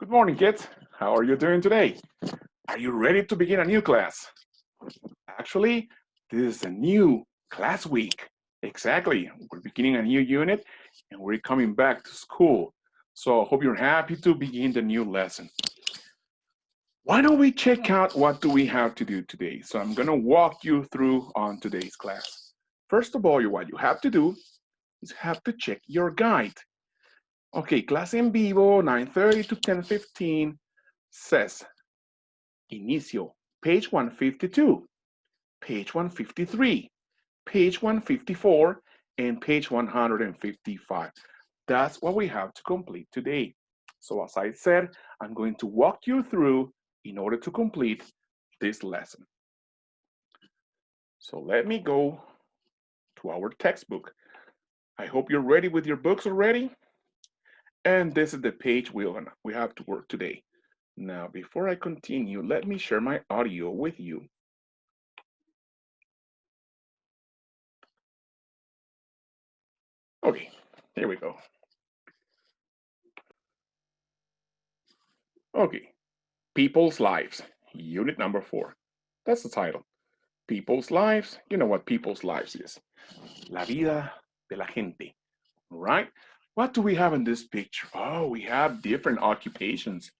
Good morning, kids. How are you doing today? Are you ready to begin a new class? Actually, this is a new class week. Exactly. We're beginning a new unit and we're coming back to school. So I hope you're happy to begin the new lesson. Why don't we check out what do we have to do today? So I'm going to walk you through on today's class. First of all, what you have to do is have to check your guide. Okay, clase en vivo, 9:30 to 10:15 says Inicio, page 152, page 153, page 154, and page 155. That's what we have to complete today. So as I said, I'm going to walk you through in order to complete this lesson. So let me go to our textbook. I hope you're ready with your books already. And this is the page we have to work today. Now, before I continue, let me share my audio with you. Okay, here we go. Okay, People's Lives, unit number 4. That's the title. People's Lives, you know what People's Lives is. La vida de la gente, right? What do we have in this picture? Oh, we have different occupations.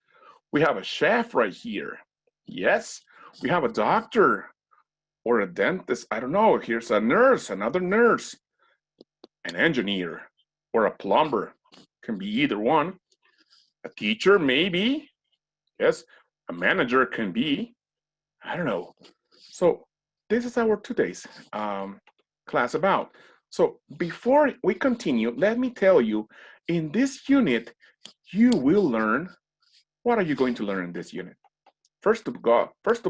We have a chef right here. Yes, we have a doctor or a dentist. I don't know. Here's a nurse, another nurse, an engineer, or a plumber. Can be either one. A teacher, maybe. Yes, a manager can be. I don't know. So this is our today's class about. So before we continue, let me tell you, in this unit, you will learn, what are you going to learn in this unit? First of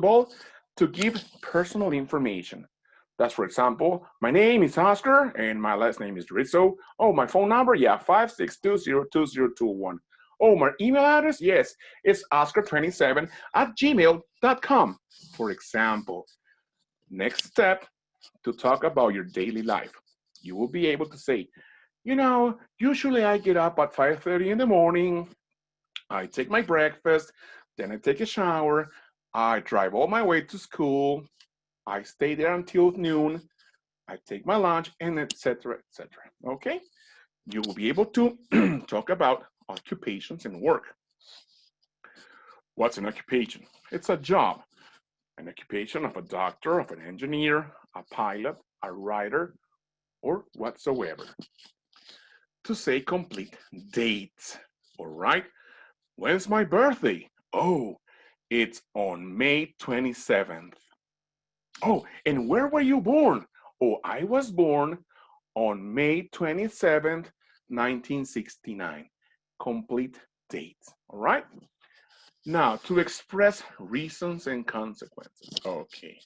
all, to give personal information. That's, for example, my name is Oscar and my last name is Rizzo. Oh, my phone number, yeah, 562020221. Oh, my email address, yes, it's oscar27@gmail.com, for example. Next step, to talk about your daily life. You will be able to say, you know, usually I get up at 5:30 in the morning, I take my breakfast, then I take a shower, I drive all my way to school, I stay there until noon, I take my lunch, and etc., etc. Okay? You will be able to talk about occupations and work. What's an occupation? It's a job. An occupation of a doctor, of an engineer, a pilot, a writer, or whatsoever. To say complete dates, all right? When's my birthday? Oh, it's on May 27th. Oh, and where were you born? Oh, I was born on May 27th, 1969. Complete dates, all right? Now, to express reasons and consequences. Okay,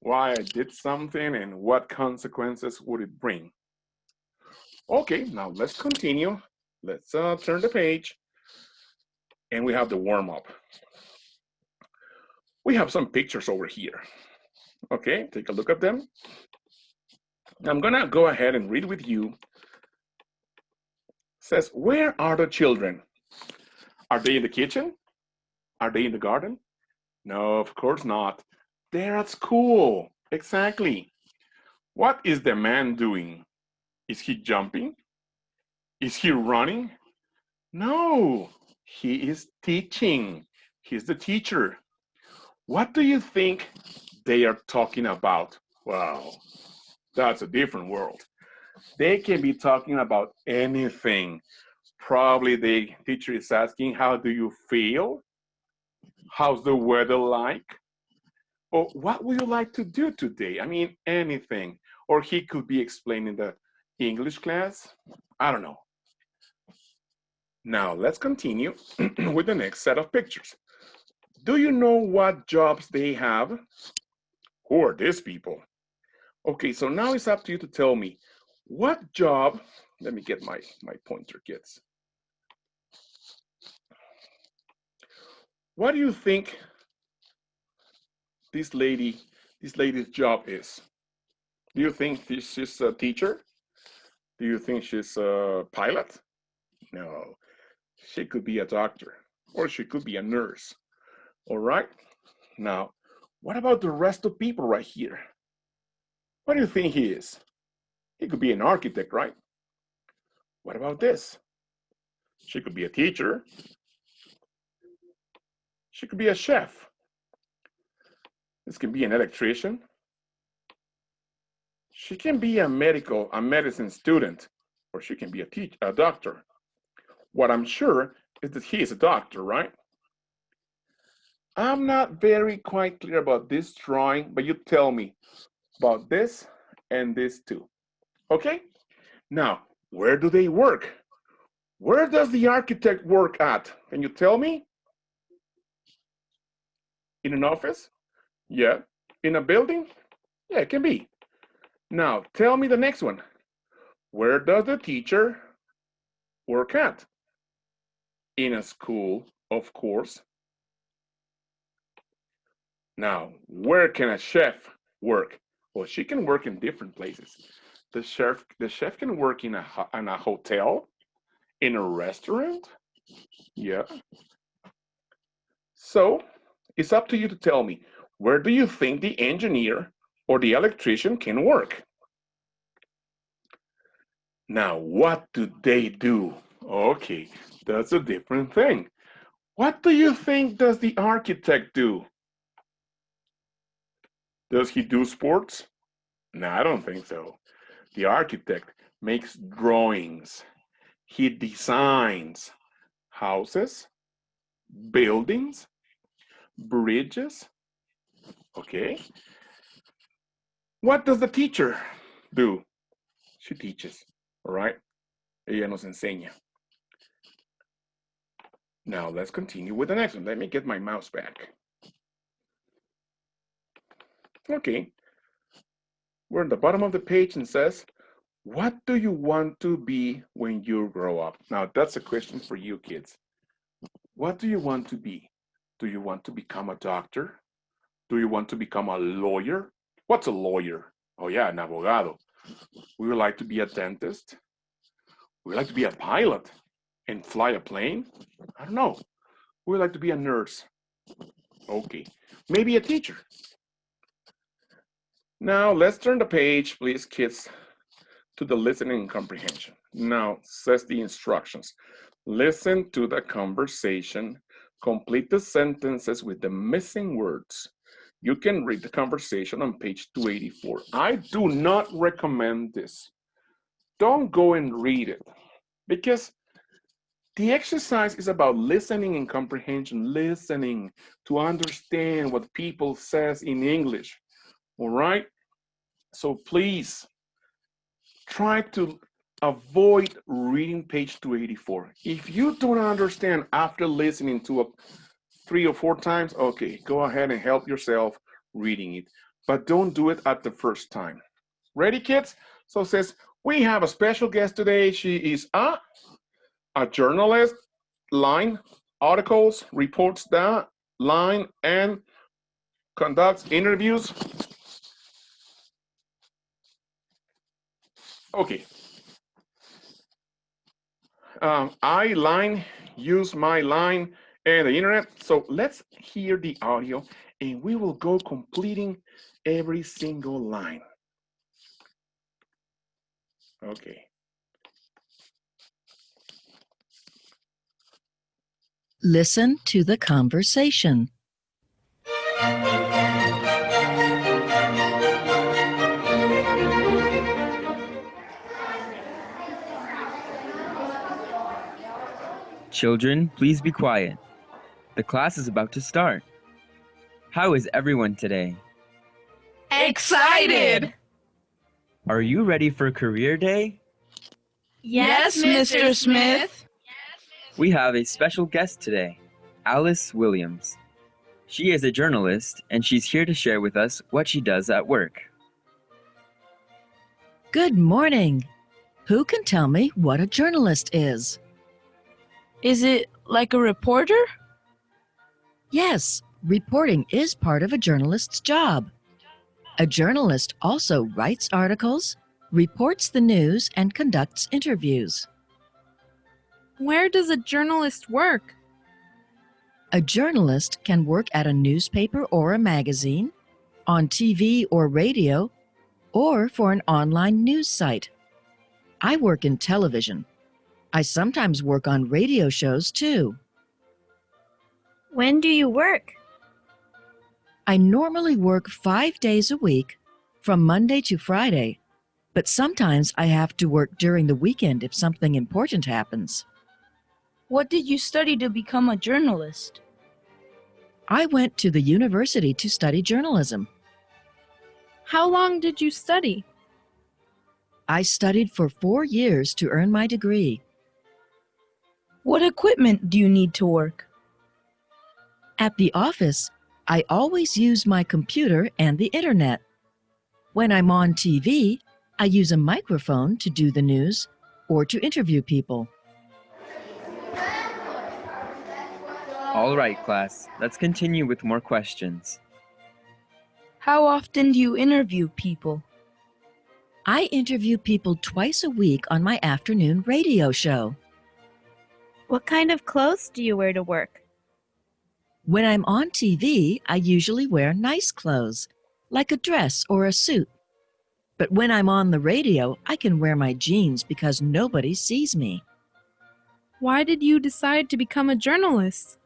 why I did something and what consequences would it bring? Okay, now let's continue. Let's turn the page. And we have the warm-up. We have some pictures over here. Okay, take a look at them. I'm gonna go ahead and read with you. It says, where are the children? Are they in the kitchen? Are they in the garden? No, of course not. They're at school. Exactly. What is the man doing? Is he jumping? Is he running? No, he is teaching. He's the teacher. What do you think they are talking about? Wow, that's a different world. They can be talking about anything. Probably the teacher is asking, how do you feel? How's the weather like? Or what would you like to do today? I mean, anything. Or he could be explaining the English class. I don't know. Now let's continue with the next set of pictures. Do you know what jobs they have? Who are these people? Okay, so now it's up to you to tell me what job, let me get my pointer, kids. What do you think this lady's job is? Do you think she's a teacher? Do you think she's a pilot? No, she could be a doctor. or she could be a nurse. All right? Now, what about the rest of people right here? What do you think he is? He could be an architect, right? What about this? She could be a teacher. She could be a chef. This can be an electrician. She can be a medicine student, or she can be a doctor. What I'm sure is that he is a doctor, right? I'm not very quite clear about this drawing, but you tell me about this and this too. Okay? Now, where do they work? Where does the architect work at? Can you tell me? In an office? Yeah. In a building? Yeah, it can be. Now, tell me the next one. Where does the teacher work at? In a school, of course. Now, where can a chef work? Well, she can work in different places. The chef can work in a hotel, in a restaurant. Yeah. So, it's up to you to tell me, where do you think the engineer or the electrician can work? Now, what do they do? Okay, that's a different thing. What do you think does the architect do? Does he do sports? No, I don't think so. The architect makes drawings. He designs houses, buildings, bridges. Okay. What does the teacher do? She teaches, all right? Ella nos enseña. Now let's continue with the next one. Let me get my mouse back. Okay. We're at the bottom of the page and says, what do you want to be when you grow up? Now that's a question for you kids. What do you want to be? Do you want to become a doctor? Do you want to become a lawyer? What's a lawyer? Oh yeah, an abogado. We would like to be a dentist. We would like to be a pilot and fly a plane. I don't know. We would like to be a nurse. Okay, maybe a teacher. Now let's turn the page, please, kids, to the listening and comprehension. Now says the instructions. Listen to the conversation. Complete the sentences with the missing words. You can read the conversation on page 284. I do not recommend this. Don't go and read it because the exercise is about listening and comprehension, listening to understand what people says in English, all right? So please try to avoid reading page 284. If you don't understand after listening to it 3 or 4 times, okay, go ahead and help yourself reading it, but don't do it at the first time. Ready, kids? So it says, we have a special guest today. She is a journalist, line, articles, reports that, line, and conducts interviews. Okay. I line, use my line and the internet. So let's hear the audio and we will go completing every single line. Okay. Listen to the conversation. Children, please be quiet. The class is about to start. How is everyone today? Excited! Are you ready for Career Day? Yes, Mr. Smith. We have a special guest today, Alice Williams. She is a journalist and she's here to share with us what she does at work. Good morning. Who can tell me what a journalist is? Is it like a reporter? Yes, reporting is part of a journalist's job. A journalist also writes articles, reports the news, and conducts interviews. Where does a journalist work? A journalist can work at a newspaper or a magazine, on TV or radio, or for an online news site. I work in television. I sometimes work on radio shows too. When do you work? I normally work 5 days a week, from Monday to Friday, but sometimes I have to work during the weekend if something important happens. What did you study to become a journalist? I went to the university to study journalism. How long did you study? I studied for 4 years to earn my degree. What equipment do you need to work? At the office, I always use my computer and the internet. When I'm on TV, I use a microphone to do the news or to interview people. All right, class, let's continue with more questions. How often do you interview people? I interview people twice a week on my afternoon radio show. What kind of clothes do you wear to work? When I'm on TV, I usually wear nice clothes, like a dress or a suit. But when I'm on the radio, I can wear my jeans because nobody sees me. Why did you decide to become a journalist?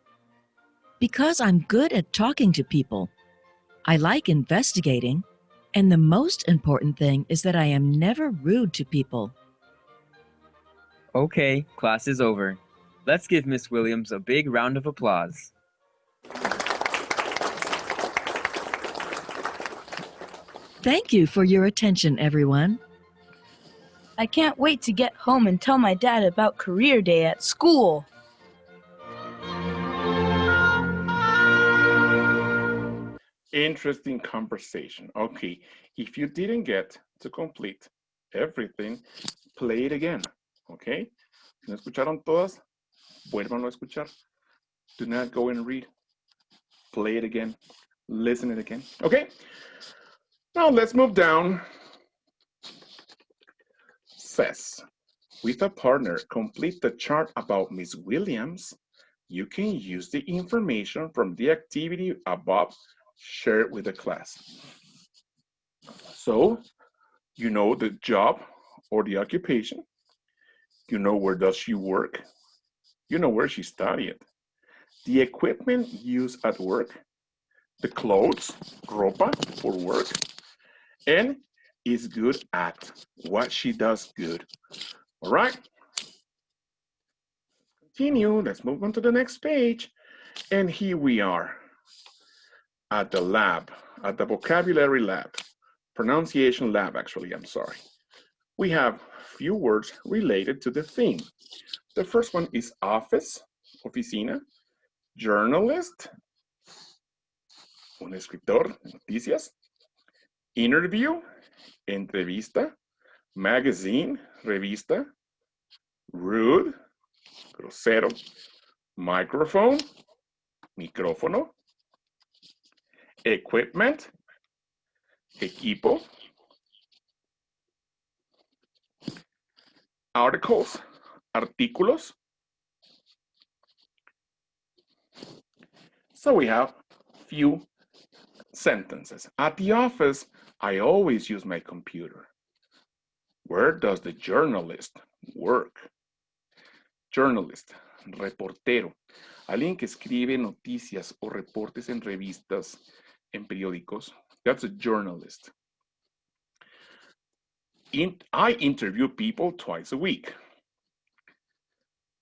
Because I'm good at talking to people. I like investigating, and the most important thing is that I am never rude to people. Okay, class is over. Let's give Miss Williams a big round of applause. Thank you for your attention, everyone. I can't wait to get home and tell my dad about career day at school. Interesting conversation. Okay, if you didn't get to complete everything, play it again. Okay? Si no escucharon todas, vuélvanlo a escuchar. Do not go and read. Play it again. Listen it again. Okay? Now let's move down. Says, with a partner, complete the chart about Miss Williams. You can use the information from the activity above, share it with the class. So, you know the job or the occupation. You know where does she work. You know where she studied. The equipment used at work. The clothes, ropa, for work. And is good at what she does good. All right. Continue. Let's move on to the next page. And here we are at the lab, at the vocabulary lab, pronunciation lab, actually, I'm sorry. We have few words related to the theme. The first one is office, oficina, journalist, un escritor de noticias, interview, entrevista, magazine, revista, rude, grosero, microphone, micrófono, equipment, equipo, articles, artículos. So we have few sentences. At the office, I always use my computer. Where does the journalist work? Journalist, reportero, alguien que escribe noticias o reportes en revistas, en periódicos. That's a journalist. I interview people twice a week.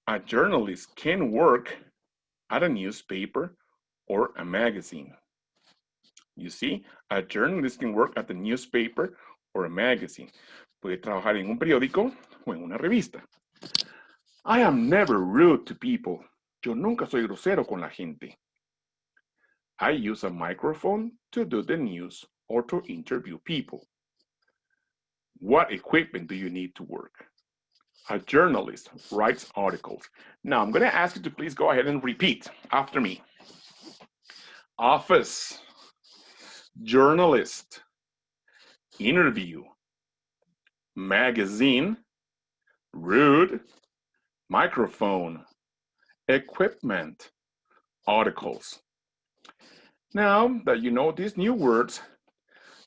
A journalist can work at a newspaper or a magazine. You see, a journalist can work at the newspaper or a magazine. Puede trabajar en un periódico o en una revista. I am never rude to people. Yo nunca soy grosero con la gente. I use a microphone to do the news or to interview people. What equipment do you need to work? A journalist writes articles. Now, I'm going to ask you to please go ahead and repeat after me. Office, journalist, interview, magazine, rude, microphone, equipment, articles. Now that you know these new words,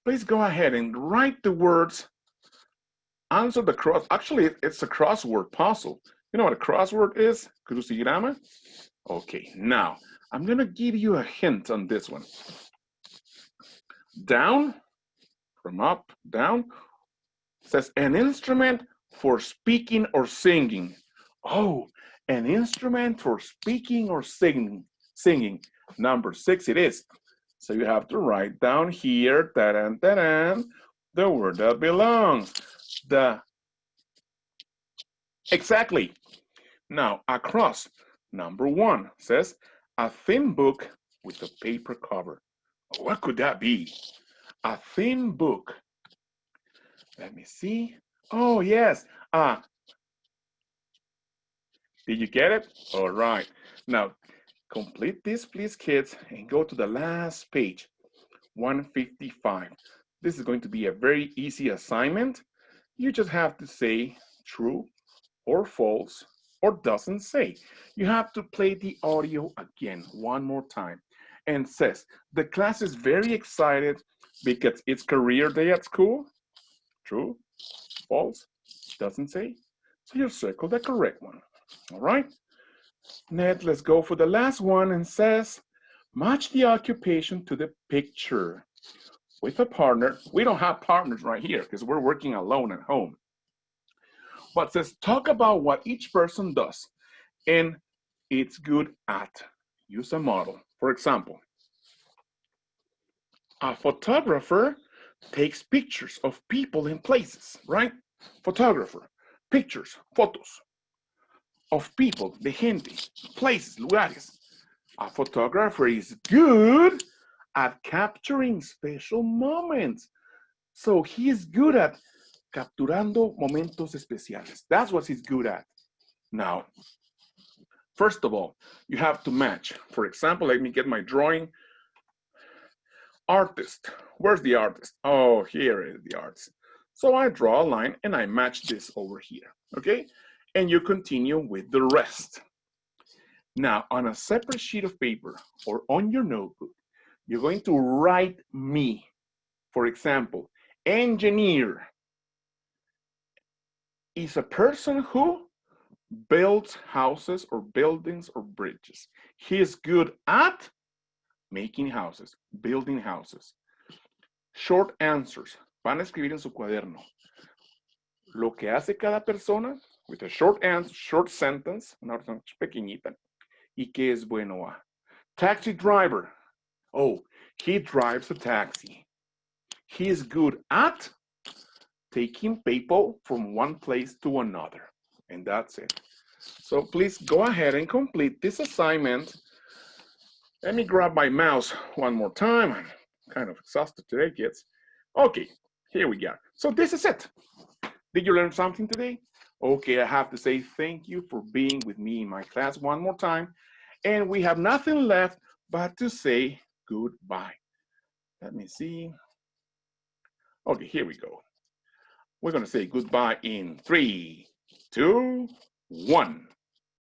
please go ahead and write the words. Answer the cross. Actually, it's a crossword puzzle. You know what a crossword is? Crucigrama? Okay, now I'm going to give you a hint on this one. Down, from up, down, says an instrument for speaking or singing. Oh, an instrument for speaking or singing. Number 6 it is. So you have to write down here, ta-dan, ta-dan, the word that belongs. Exactly. Now, across, number 1 says a thin book with a paper cover. What could that be? A thin book. Let me see. Oh, yes. Did you get it? All right. Now, complete this, please, kids, and go to the last page, 155. This is going to be a very easy assignment. You just have to say true or false or doesn't say. You have to play the audio again one more time. And says, the class is very excited because it's career day at school. True, false, doesn't say. So you circle the correct one. All right. Ned, let's go for the last one and says, match the occupation to the picture. With a partner, we don't have partners right here because we're working alone at home. But says, talk about what each person does and it's good at. Use a model. For example, a photographer takes pictures of people and places, right? Photographer, pictures, photos of people, de gente, places, lugares. A photographer is good at capturing special moments. So he is good at capturando momentos especiales. That's what he's good at. Now, first of all, you have to match. For example, let me get my drawing. Artist. Where's the artist? Oh, here is the artist. So I draw a line and I match this over here, okay? And you continue with the rest. Now, on a separate sheet of paper or on your notebook, you're going to write me. For example, engineer is a person who builds houses or buildings or bridges. He is good at making houses, building houses. Short answers. Van a escribir en su cuaderno lo que hace cada persona with a short answer, short sentence, una oración pequeñita, y qué es bueno a. Taxi driver. Oh, he drives a taxi. He is good at taking people from one place to another. And that's it. So please go ahead and complete this assignment. Let me grab my mouse one more time. I'm kind of exhausted today, kids. Okay, here we go. So this is it. Did you learn something today? Okay, I have to say thank you for being with me in my class one more time. And we have nothing left but to say goodbye. Let me see. Okay, here we go. We're going to say goodbye in 3, 2, 1.